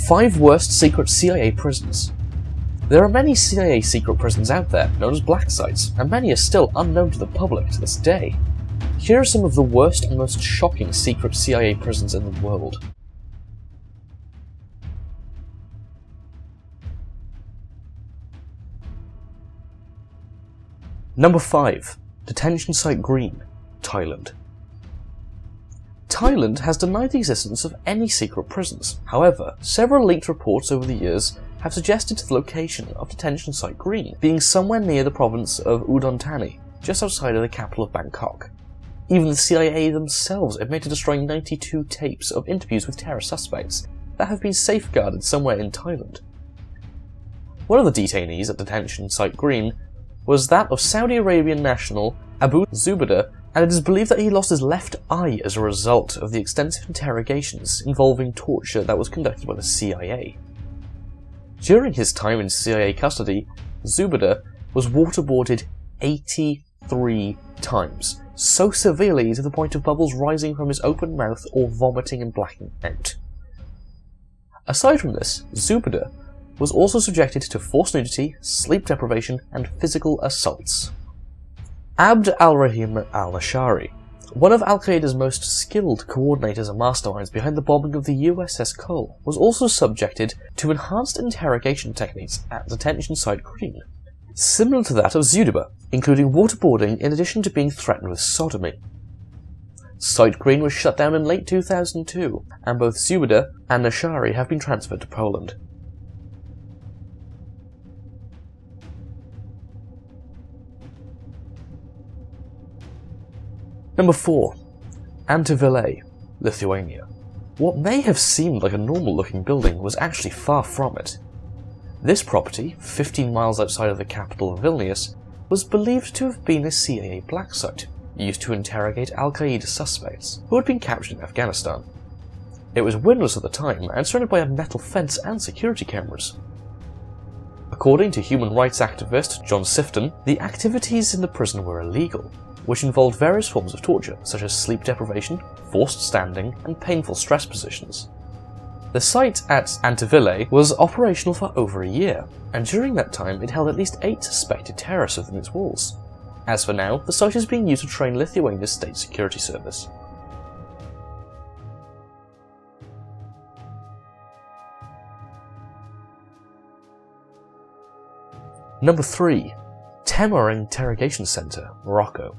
5 worst secret CIA prisons. There are many CIA secret prisons out there, known as black sites, and many are still unknown to the public to this day. Here are some of the worst and most shocking secret CIA prisons in the world. Number 5. Detention Site Green, Thailand. Thailand has denied the existence of any secret prisons. However, several leaked reports over the years have suggested the location of Detention Site Green being somewhere near the province of Udon Thani, just outside of the capital of Bangkok. Even the CIA themselves admitted destroying 92 tapes of interviews with terror suspects that have been safeguarded somewhere in Thailand. One of the detainees at Detention Site Green was that of Saudi Arabian national Abu Zubaydah, and it is believed that he lost his left eye as a result of the extensive interrogations involving torture that was conducted by the CIA. During his time in CIA custody, Zubaydah was waterboarded 83 times, so severely to the point of bubbles rising from his open mouth or vomiting and blacking out. Aside from this, Zubaydah was also subjected to forced nudity, sleep deprivation, and physical assaults. Abd al-Rahim al-Nashari, one of Al-Qaeda's most skilled coordinators and masterminds behind the bombing of the USS Cole, was also subjected to enhanced interrogation techniques at Detention Site Green, similar to that of Zubaydah, including waterboarding in addition to being threatened with sodomy. Site Green was shut down in late 2002, and both Zubaydah and Nashari have been transferred to Poland. Number 4. Interrogation, Lithuania. What may have seemed like a normal looking building was actually far from it. This property, 15 miles outside of the capital of Vilnius, was believed to have been a CIA black site, used to interrogate Al-Qaeda suspects who had been captured in Afghanistan. It was windowless at the time and surrounded by a metal fence and security cameras. According to human rights activist John Sifton, the activities in the prison were illegal, which involved various forms of torture, such as sleep deprivation, forced standing, and painful stress positions. The site at Interrogation was operational for over a year, and during that time it held at least 8 suspected terrorists within its walls. As for now, the site is being used to train Lithuania's state security service. Number 3. Temur Interrogation Center, Morocco.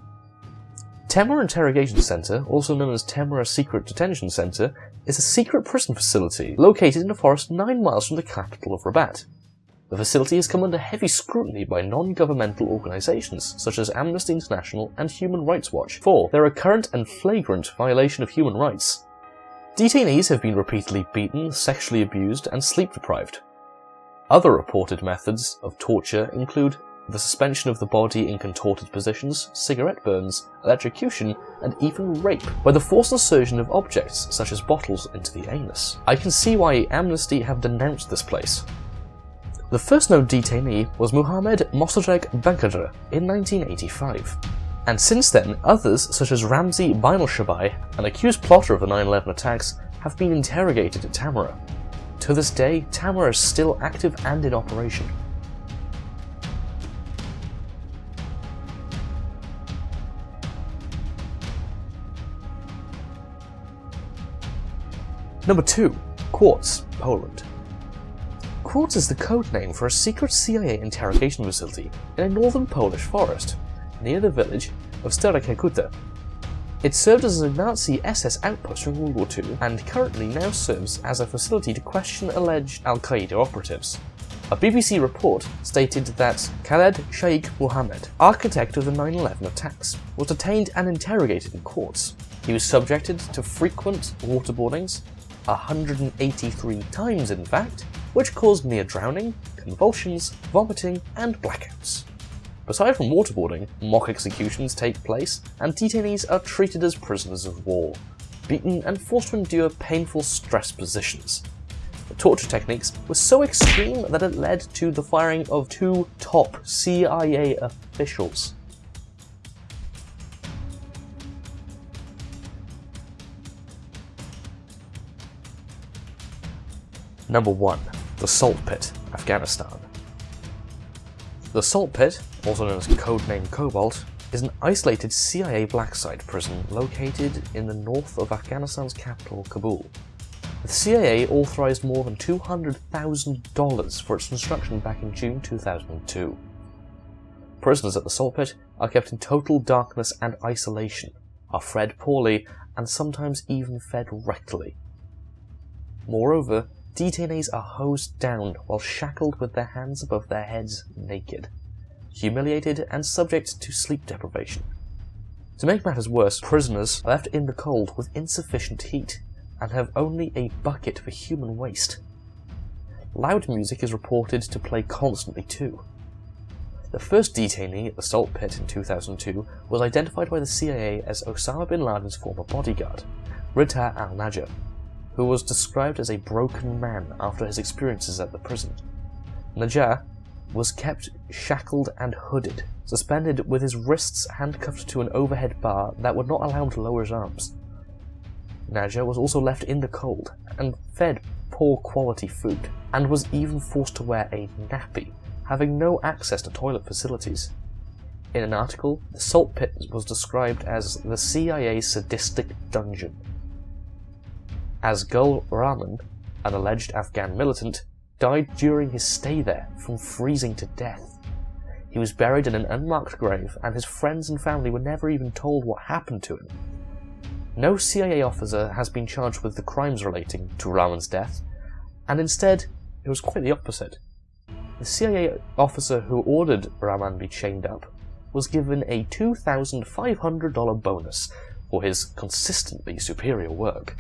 Temur Interrogation Center, also known as Temur Secret Detention Center, is a secret prison facility located in a forest 9 miles from the capital of Rabat. The facility has come under heavy scrutiny by non-governmental organizations such as Amnesty International and Human Rights Watch for their recurrent and flagrant violation of human rights. Detainees have been repeatedly beaten, sexually abused, and sleep deprived. Other reported methods of torture include the suspension of the body in contorted positions, cigarette burns, electrocution, and even rape by the forced insertion of objects such as bottles into the anus. I can see why Amnesty have denounced this place. The first known detainee was Muhammad Mossadegh Bankadre in 1985, and since then others such as Ramzi Binalshabai, an accused plotter of the 9/11 attacks, have been interrogated at Temur. To this day, Temur is still active and in operation. Number 2. Quartz, Poland. Quartz is the code name for a secret CIA interrogation facility in a northern Polish forest, near the village of Stara Kekuta. It served as a Nazi SS outpost during World War II and currently now serves as a facility to question alleged Al-Qaeda operatives. A BBC report stated that Khaled Sheikh Mohammed, architect of the 9/11 attacks, was detained and interrogated in Quartz. He was subjected to frequent waterboardings, 183 times in fact, which caused near drowning, convulsions, vomiting, and blackouts. Aside from waterboarding, mock executions take place, and detainees are treated as prisoners of war, beaten and forced to endure painful stress positions. The torture techniques were so extreme that it led to the firing of 2 top CIA officials. Number 1. The Salt Pit, Afghanistan. The Salt Pit, also known as codename Cobalt, is an isolated CIA black site prison located in the north of Afghanistan's capital, Kabul. The CIA authorized more than $200,000 for its construction back in June 2002. Prisoners at the Salt Pit are kept in total darkness and isolation, are fed poorly, and sometimes even fed rectally. Moreover, detainees are hosed down while shackled with their hands above their heads naked, humiliated and subject to sleep deprivation. To make matters worse, prisoners are left in the cold with insufficient heat and have only a bucket for human waste. Loud music is reported to play constantly too. The first detainee at the Salt Pit in 2002 was identified by the CIA as Osama bin Laden's former bodyguard, Rita al-Najjar, who was described as a broken man after his experiences at the prison. Najjar was kept shackled and hooded, suspended with his wrists handcuffed to an overhead bar that would not allow him to lower his arms. Najjar was also left in the cold and fed poor quality food, and was even forced to wear a nappy, having no access to toilet facilities. In an article, the Salt Pit was described as the CIA's sadistic dungeon. Asghar Rahman, an alleged Afghan militant, died during his stay there from freezing to death. He was buried in an unmarked grave, and his friends and family were never even told what happened to him. No CIA officer has been charged with the crimes relating to Rahman's death, and instead, it was quite the opposite. The CIA officer who ordered Rahman be chained up was given a $2,500 bonus for his consistently superior work.